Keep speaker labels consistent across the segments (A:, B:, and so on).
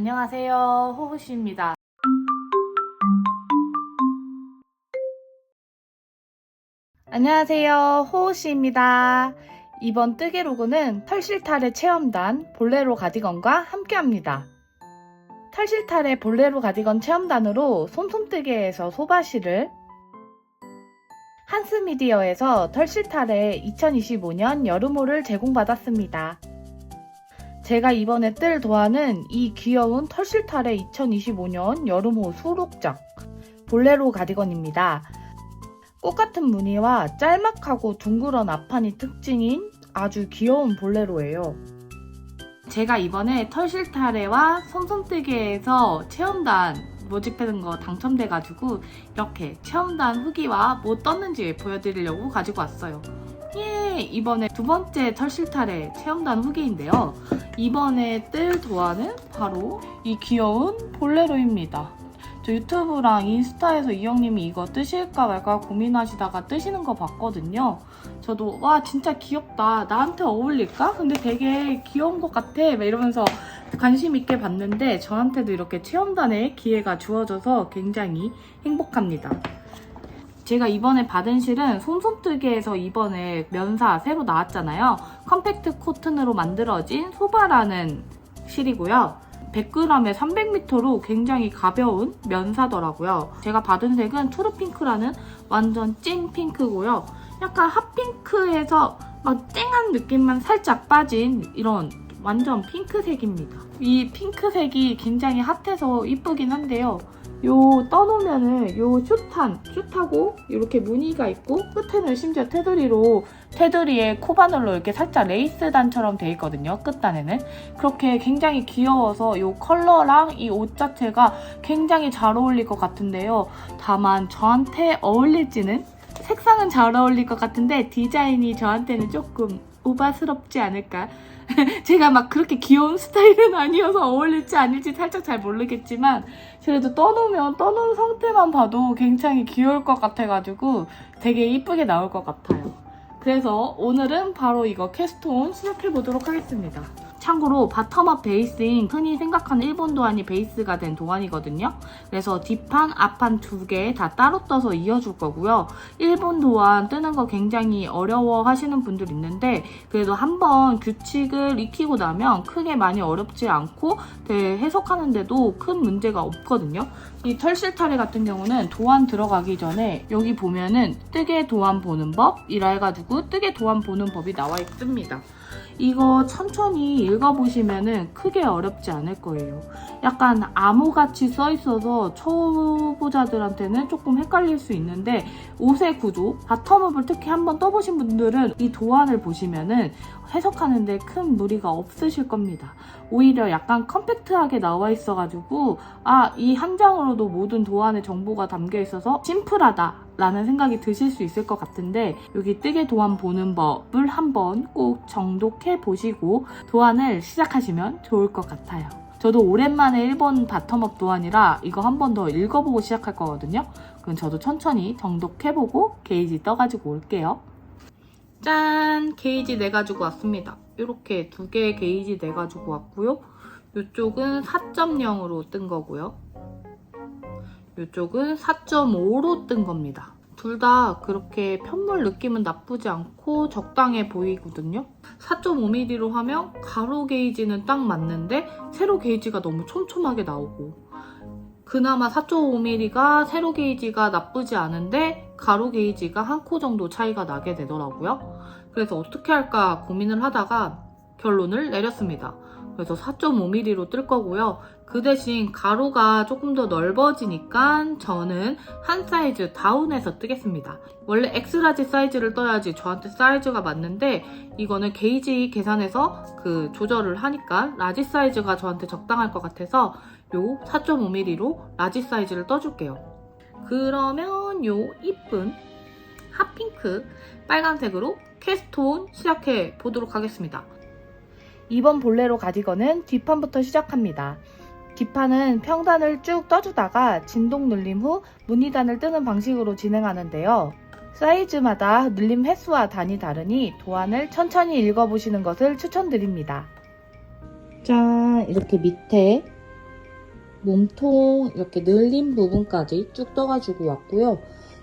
A: 안녕하세요, 호호씨입니다. 안녕하세요, 호호씨입니다. 이번 뜨개 로고는 털실탈의 체험단 볼레로 가디건과 함께합니다. 털실탈의 볼레로 가디건 체험단으로 솜솜뜨개에서 소바시를, 한스미디어에서 털실탈의 2025년 여름호를 제공받았습니다. 제가 이번에 뜰 도안은 이 귀여운 털실탈의 2025년 여름호 수록장 볼레로 가디건입니다. 꽃같은 무늬와 짤막하고 둥그런 앞판이 특징인 아주 귀여운 볼레로예요. 제가 이번에 털실타래와 솜솜뜨개에서 체험단 모집하는 거 당첨돼가지고 이렇게 체험단 후기와 뭐 떴는지 보여드리려고 가지고 왔어요. 예! 이번에 두 번째 털실타래 체험단 후기인데요. 이번에 뜰 도안은 바로 이 귀여운 볼레로입니다. 저 유튜브랑 인스타에서 이 형님이 이거 뜨실까 말까 고민하시다가 뜨시는 거 봤거든요. 저도 와 진짜 귀엽다, 나한테 어울릴까? 근데 되게 귀여운 것 같아 막 이러면서 관심 있게 봤는데 저한테도 이렇게 체험단에 기회가 주어져서 굉장히 행복합니다. 제가 이번에 받은 실은 솜솜뜨개에서 이번에 면사 새로 나왔잖아요. 컴팩트 코튼으로 만들어진 소바라는 실이고요. 100g에 300m로 굉장히 가벼운 면사더라고요. 제가 받은 색은 투르핑크라는 완전 찐 핑크고요. 약간 핫핑크에서 막 쨍한 느낌만 살짝 빠진 이런 완전 핑크색입니다. 이 핑크색이 굉장히 핫해서 이쁘긴 한데요. 요 떠놓으면은 요 슛하고 이렇게 무늬가 있고 끝에는 심지어 테두리에 코바늘로 이렇게 살짝 레이스단처럼 돼 있거든요. 끝단에는 그렇게 굉장히 귀여워서 요 컬러랑 이 옷 자체가 굉장히 잘 어울릴 것 같은데요. 다만 저한테 어울릴지는, 색상은 잘 어울릴 것 같은데 디자인이 저한테는 조금 오바스럽지 않을까. 제가 막 그렇게 귀여운 스타일은 아니어서 어울릴지 아닐지 살짝 잘 모르겠지만 그래도 떠놓은 상태만 봐도 굉장히 귀여울 것 같아가지고 되게 이쁘게 나올 것 같아요. 그래서 오늘은 바로 이거 캐스트온 시작해보도록 하겠습니다. 참고로 바텀업 베이스인 흔히 생각하는 일본 도안이 베이스가 된 도안이거든요. 그래서 뒷판, 앞판 두 개 다 따로 떠서 이어줄 거고요. 일본 도안 뜨는 거 굉장히 어려워 하시는 분들 있는데 그래도 한번 규칙을 익히고 나면 크게 많이 어렵지 않고 해석하는데도 큰 문제가 없거든요. 이 털실타래 같은 경우는 도안 들어가기 전에 여기 보면은 뜨개 도안 보는 법이라 해가지고 뜨개 도안 보는 법이 나와 있습니다. 이거 천천히 읽어보시면은 크게 어렵지 않을 거예요. 약간 암호같이 써있어서 초보자들한테는 조금 헷갈릴 수 있는데 옷의 구조, 바텀업을 특히 한번 떠보신 분들은 이 도안을 보시면은 해석하는데 큰 무리가 없으실 겁니다. 오히려 약간 컴팩트하게 나와 있어가지고 이 한 장으로도 모든 도안의 정보가 담겨 있어서 심플하다 라는 생각이 드실 수 있을 것 같은데 여기 뜨개 도안 보는 법을 한번 꼭 정독해 보시고 도안을 시작하시면 좋을 것 같아요. 저도 오랜만에 일본 바텀업 도안이라 이거 한 번 더 읽어보고 시작할 거거든요. 그럼 저도 천천히 정독해보고 게이지 떠가지고 올게요. 짠! 게이지 내가지고 왔습니다. 이렇게 두 개의 게이지 내가지고 왔고요. 이쪽은 4.0으로 뜬 거고요. 이쪽은 4.5로 뜬 겁니다. 둘 다 그렇게 편물 느낌은 나쁘지 않고 적당해 보이거든요. 4.5mm로 하면 가로 게이지는 딱 맞는데 세로 게이지가 너무 촘촘하게 나오고 그나마 4.5mm가 세로 게이지가 나쁘지 않은데 가로 게이지가 한 코 정도 차이가 나게 되더라고요. 그래서 어떻게 할까 고민을 하다가 결론을 내렸습니다. 그래서 4.5mm로 뜰 거고요. 그 대신 가로가 조금 더 넓어지니까 저는 한 사이즈 다운해서 뜨겠습니다. 원래 X라지 사이즈를 떠야지 저한테 사이즈가 맞는데 이거는 게이지 계산해서 그 조절을 하니까 라지 사이즈가 저한테 적당할 것 같아서 요 4.5mm로 라지 사이즈를 떠줄게요. 그러면 요 이쁜 핫핑크 빨간색으로 캐스트온 시작해 보도록 하겠습니다. 이번 볼레로 가디건은 뒷판부터 시작합니다. 뒷판은 평단을 쭉 떠주다가 진동 눌림 후 무늬단을 뜨는 방식으로 진행하는데요. 사이즈마다 눌림 횟수와 단이 다르니 도안을 천천히 읽어보시는 것을 추천드립니다. 짠! 이렇게 밑에 몸통 이렇게 늘린 부분까지 쭉 떠가지고 왔고요.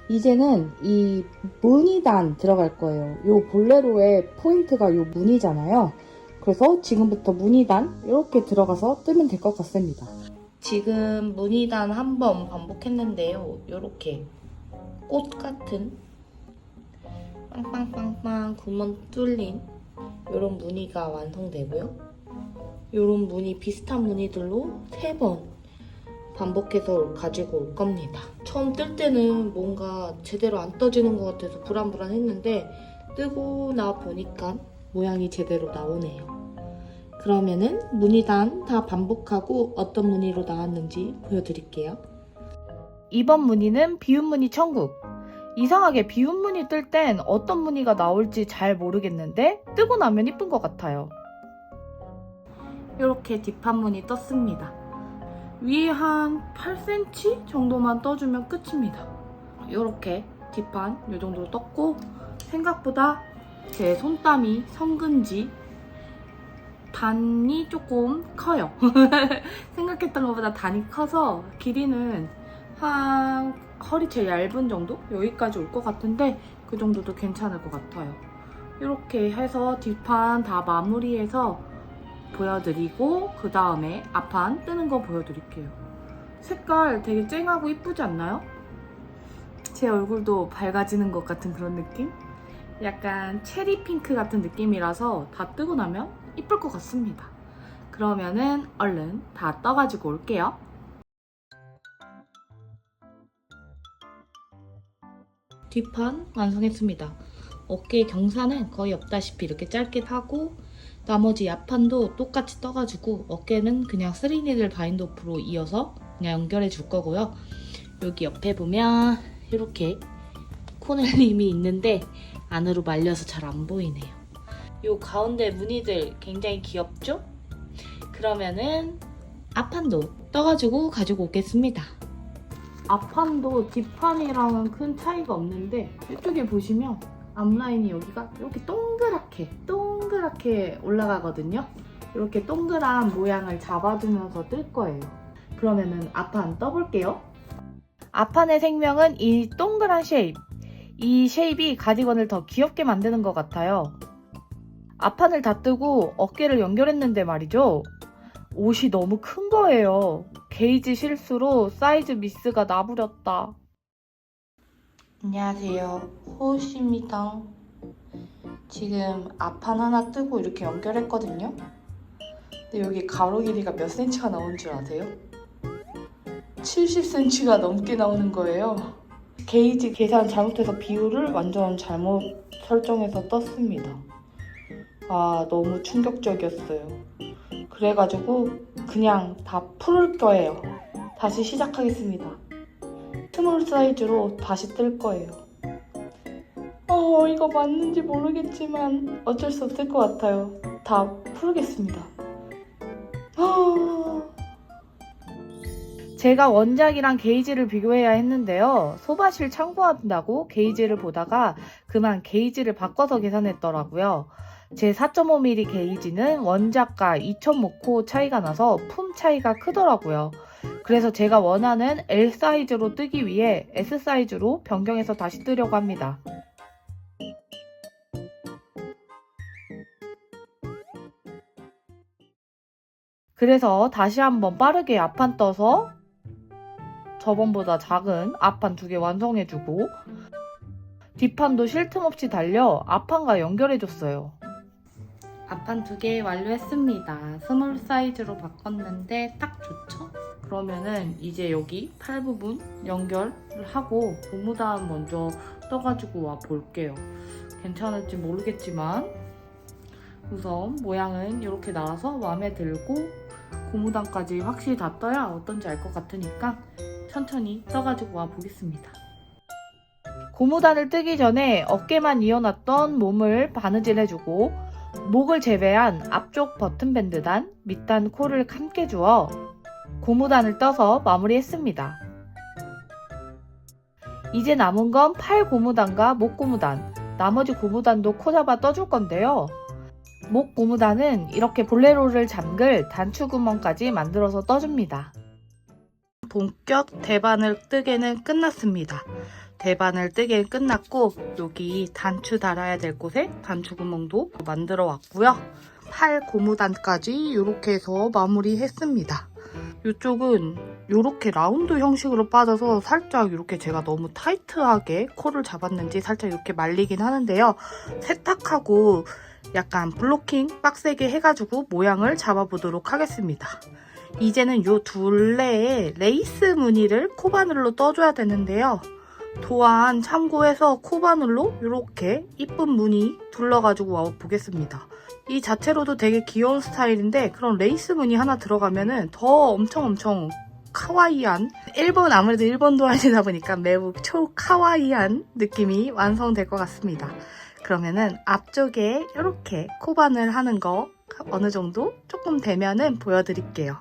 A: 이제는 이 무늬단 들어갈 거예요. 요 볼레로의 포인트가 요 무늬잖아요. 그래서 지금부터 무늬단 이렇게 들어가서 뜨면 될 것 같습니다. 지금 무늬단 한 번 반복했는데요. 이렇게 꽃 같은 빵빵빵빵 구멍 뚫린 이런 무늬가 완성되고요. 이런 무늬 비슷한 무늬들로 3번 반복해서 가지고 올 겁니다. 처음 뜰 때는 뭔가 제대로 안 떠지는 것 같아서 불안불안했는데 뜨고 나 보니까 모양이 제대로 나오네요. 그러면은 무늬단 다 반복하고 어떤 무늬로 나왔는지 보여드릴게요. 이번 무늬는 비웃무늬 천국. 이상하게 비웃무늬 뜰 땐 어떤 무늬가 나올지 잘 모르겠는데 뜨고 나면 이쁜 것 같아요. 이렇게 뒷판 무늬 떴습니다. 위에 한 8cm 정도만 떠주면 끝입니다. 이렇게 뒷판 이 정도로 떴고 생각보다 제 손땀이 성근지 단이 조금 커요. 생각했던 것보다 단이 커서 길이는 한 허리 제일 얇은 정도? 여기까지 올 것 같은데 그 정도도 괜찮을 것 같아요. 이렇게 해서 뒷판 다 마무리해서 보여드리고 그 다음에 앞판 뜨는 거 보여드릴게요. 색깔 되게 쨍하고 이쁘지 않나요? 제 얼굴도 밝아지는 것 같은 그런 느낌? 약간 체리 핑크 같은 느낌이라서 다 뜨고 나면 이쁠 것 같습니다. 그러면은 얼른 다 떠가지고 올게요. 뒷판 완성했습니다. 어깨 경사는 거의 없다시피 이렇게 짧게 하고 나머지 앞판도 똑같이 떠가지고 어깨는 그냥 3니들 바인드 오프로 이어서 그냥 연결해 줄 거고요. 여기 옆에 보면 이렇게 코넬림이 있는데 안으로 말려서 잘 안 보이네요. 요 가운데 무늬들 굉장히 귀엽죠? 그러면은 앞판도 떠가지고 가지고 오겠습니다. 앞판도 뒷판이랑은 큰 차이가 없는데 이쪽에 보시면 앞라인이 여기가 이렇게 동그랗게 올라가거든요. 이렇게 동그란 모양을 잡아주면서 뜰 거예요. 그러면은 앞판 떠볼게요. 앞판의 생명은 이 동그란 쉐입. 이 쉐입이 가디건을 더 귀엽게 만드는 것 같아요. 앞판을 다 뜨고 어깨를 연결했는데 말이죠. 옷이 너무 큰 거예요. 게이지 실수로 사이즈 미스가 나버렸다. 안녕하세요. 호우씨입니다. 지금 앞판 하나 뜨고 이렇게 연결했거든요. 근데 여기 가로 길이가 몇 cm가 나오는 줄 아세요? 70cm가 넘게 나오는 거예요. 게이지 계산 잘못해서 비율을 완전 잘못 설정해서 떴습니다. 아, 너무 충격적이었어요. 그래가지고 그냥 다 풀을 거예요. 다시 시작하겠습니다. 스몰 사이즈로 다시 뜰 거예요. 이거 맞는지 모르겠지만 어쩔 수 없을 것 같아요. 다 풀겠습니다. 제가 원작이랑 게이지를 비교해야 했는데요. 소바실 참고한다고 게이지를 보다가 그만 게이지를 바꿔서 계산했더라고요. 제 4.5mm 게이지는 원작과 2.5코 차이가 나서 품 차이가 크더라고요. 그래서 제가 원하는 L 사이즈로 뜨기 위해 S 사이즈로 변경해서 다시 뜨려고 합니다. 그래서 다시 한번 빠르게 앞판 떠서 저번보다 작은 앞판 2개 완성해주고 뒷판도 쉴 틈 없이 달려 앞판과 연결해줬어요. 앞판 2개 완료했습니다. 스몰 사이즈로 바꿨는데 딱 좋죠? 그러면은 이제 여기 팔 부분 연결을 하고 고무단 먼저 떠가지고 와 볼게요. 괜찮을지 모르겠지만 우선 모양은 이렇게 나와서 마음에 들고 고무단까지 확실히 다 떠야 어떤지 알 것 같으니까 천천히 떠가지고 와 보겠습니다. 고무단을 뜨기 전에 어깨만 이어놨던 몸을 바느질 해주고 목을 제외한 앞쪽 버튼밴드단, 밑단 코를 함께 주어 고무단을 떠서 마무리했습니다. 이제 남은 건 팔 고무단과 목 고무단, 나머지 고무단도 코 잡아 떠줄 건데요. 목 고무단은 이렇게 볼레로를 잠글 단추 구멍까지 만들어서 떠줍니다. 본격 대바늘 뜨개는 끝났습니다. 대바늘 뜨개는 끝났고 여기 단추 달아야 될 곳에 단추 구멍도 만들어 왔고요. 팔 고무단까지 이렇게 해서 마무리했습니다. 이쪽은 이렇게 라운드 형식으로 빠져서 살짝 이렇게 제가 너무 타이트하게 콜을 잡았는지 살짝 이렇게 말리긴 하는데요. 세탁하고 약간 블로킹 빡세게 해가지고 모양을 잡아보도록 하겠습니다. 이제는 이 둘레에 레이스 무늬를 코바늘로 떠줘야 되는데요. 도안 참고해서 코바늘로 이렇게 이쁜 무늬 둘러가지고 와보겠습니다. 이 자체로도 되게 귀여운 스타일인데 그런 레이스 무늬 하나 들어가면은 더 엄청 카와이한, 아무래도 일본 도안이다 보니까 매우 초카와이한 느낌이 완성될 것 같습니다. 그러면은 앞쪽에 이렇게 코바늘 하는 거 어느 정도 조금 되면은 보여드릴게요.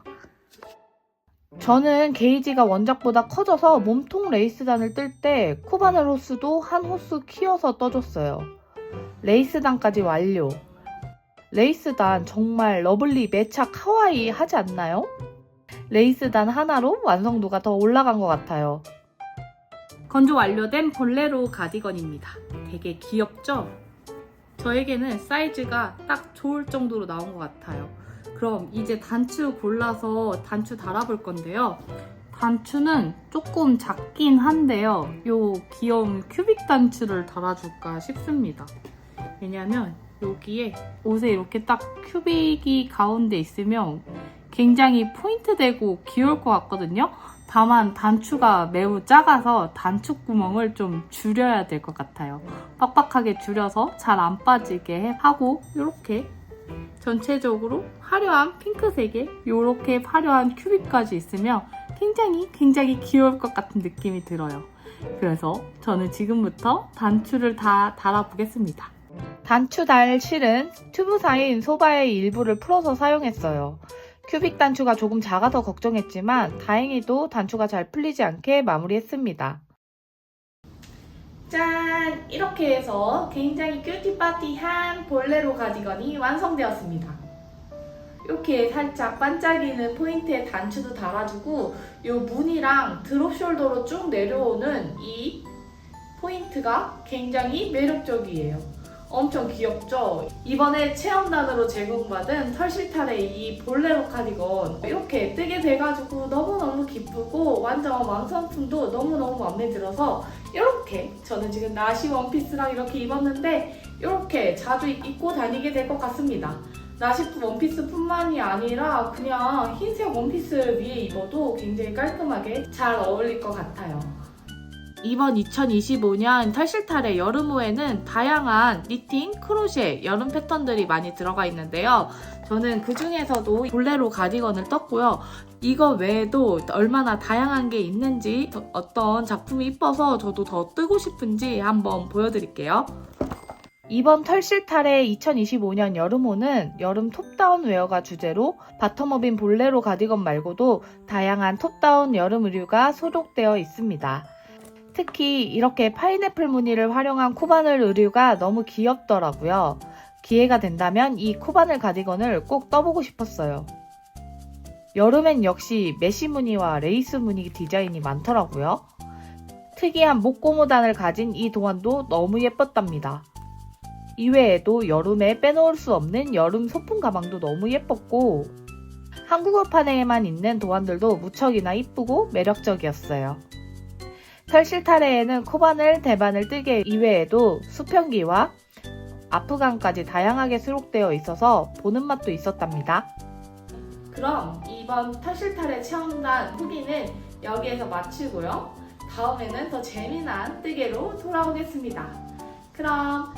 A: 저는 게이지가 원작보다 커져서 몸통 레이스단을 뜰 때 코바늘 호스도 한 호스 키워서 떠줬어요. 레이스단까지 완료. 레이스단 정말 러블리 매차 카와이 하지 않나요? 레이스단 하나로 완성도가 더 올라간 것 같아요. 건조 완료된 볼레로 가디건입니다. 되게 귀엽죠? 저에게는 사이즈가 딱 좋을 정도로 나온 것 같아요. 그럼 이제 단추 골라서 단추 달아볼 건데요. 단추는 조금 작긴 한데요. 요 귀여운 큐빅 단추를 달아줄까 싶습니다. 왜냐면 여기에 옷에 이렇게 딱 큐빅이 가운데 있으면 굉장히 포인트 되고 귀여울 것 같거든요. 다만 단추가 매우 작아서 단추 구멍을 좀 줄여야 될 것 같아요. 빡빡하게 줄여서 잘 안 빠지게 하고 이렇게 전체적으로 화려한 핑크색에 이렇게 화려한 큐빅까지 있으면 굉장히 귀여울 것 같은 느낌이 들어요. 그래서 저는 지금부터 단추를 다 달아보겠습니다. 단추 달 실은 튜브사인 소바의 일부를 풀어서 사용했어요. 큐빅 단추가 조금 작아서 걱정했지만 다행히도 단추가 잘 풀리지 않게 마무리했습니다. 짠! 이렇게 해서 굉장히 큐티파티한 볼레로 가디건이 완성되었습니다. 이렇게 살짝 반짝이는 포인트에 단추도 달아주고 이 무늬랑 드롭 숄더로 쭉 내려오는 이 포인트가 굉장히 매력적이에요. 엄청 귀엽죠? 이번에 체험단으로 제공받은 털실탈의 이 볼레로 카디건 이렇게 뜨게 돼가지고 너무너무 기쁘고 완전 완성품도 너무너무 마음에 들어서 이렇게 저는 지금 나시 원피스랑 이렇게 입었는데 이렇게 자주 입고 다니게 될 것 같습니다. 나시 원피스뿐만이 아니라 그냥 흰색 원피스 위에 입어도 굉장히 깔끔하게 잘 어울릴 것 같아요. 이번 2025년 털실탈의 여름호에는 다양한 니팅, 크로셰, 여름 패턴들이 많이 들어가 있는데요. 저는 그 중에서도 볼레로 가디건을 떴고요. 이거 외에도 얼마나 다양한 게 있는지 어떤 작품이 이뻐서 저도 더 뜨고 싶은지 한번 보여드릴게요. 이번 털실탈의 2025년 여름호는 여름 톱다운 웨어가 주제로 바텀업인 볼레로 가디건 말고도 다양한 톱다운 여름 의류가 소속되어 있습니다. 특히 이렇게 파인애플 무늬를 활용한 코바늘 의류가 너무 귀엽더라고요. 기회가 된다면 이 코바늘 가디건을 꼭 떠보고 싶었어요. 여름엔 역시 메쉬 무늬와 레이스 무늬 디자인이 많더라고요. 특이한 목고무단을 가진 이 도안도 너무 예뻤답니다. 이외에도 여름에 빼놓을 수 없는 여름 소품 가방도 너무 예뻤고 한국어판에만 있는 도안들도 무척이나 이쁘고 매력적이었어요. 털실타래에는 코바늘, 대바늘 뜨개 이외에도 수평기와 아프간까지 다양하게 수록되어 있어서 보는 맛도 있었답니다. 그럼 이번 털실타래 체험단 후기는 여기에서 마치고요. 다음에는 더 재미난 뜨개로 돌아오겠습니다. 그럼